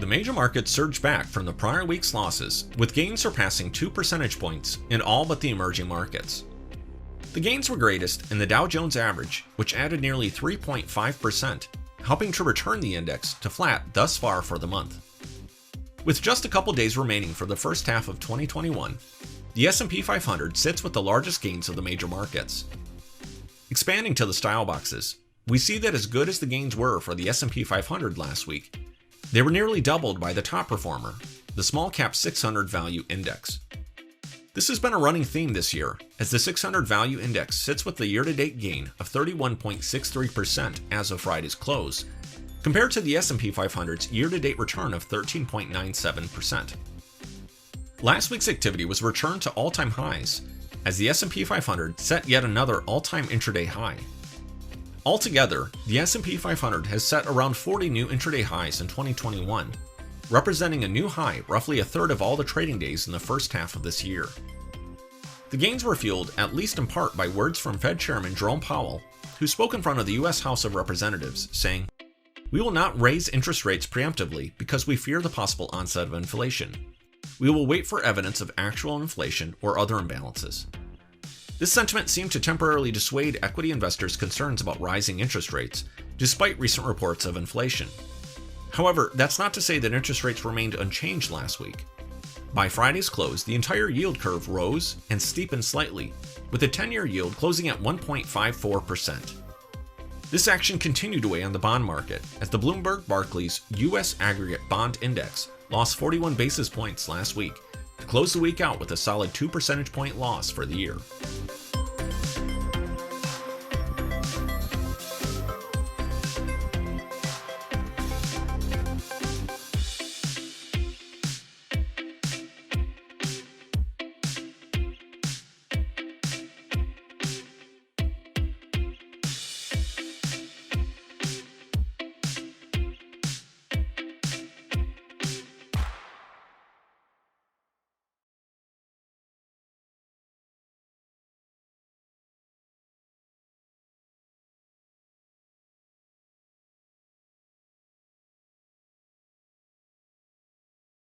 the major markets surged back from the prior week's losses, with gains surpassing 2 percentage points in all but the emerging markets. The gains were greatest in the Dow Jones Average, which added nearly 3.5%, helping to return the index to flat thus far for the month. With just a couple days remaining for the first half of 2021, the S&P 500 sits with the largest gains of the major markets. Expanding to the style boxes, we see that as good as the gains were for the S&P 500 last week, they were nearly doubled by the top performer, the Small Cap 600 Value Index. This has been a running theme this year, as the 600 Value Index sits with the year-to-date gain of 31.63% as of Friday's close, compared to the S&P 500's year-to-date return of 13.97%. Last week's activity was a return to all-time highs, as the S&P 500 set yet another all-time intraday high. Altogether, the S&P 500 has set around 40 new intraday highs in 2021, representing a new high roughly a third of all the trading days in the first half of this year. The gains were fueled at least in part by words from Fed Chairman Jerome Powell, who spoke in front of the U.S. House of Representatives, saying, "We will not raise interest rates preemptively because we fear the possible onset of inflation. We will wait for evidence of actual inflation or other imbalances." This sentiment seemed to temporarily dissuade equity investors' concerns about rising interest rates, despite recent reports of inflation. However, that's not to say that interest rates remained unchanged last week. By Friday's close, the entire yield curve rose and steepened slightly, with the 10-year yield closing at 1.54%. This action continued to weigh on the bond market, as the Bloomberg Barclays U.S. Aggregate Bond Index lost 41 basis points last week, to close the week out with a solid 2 percentage point loss for the year.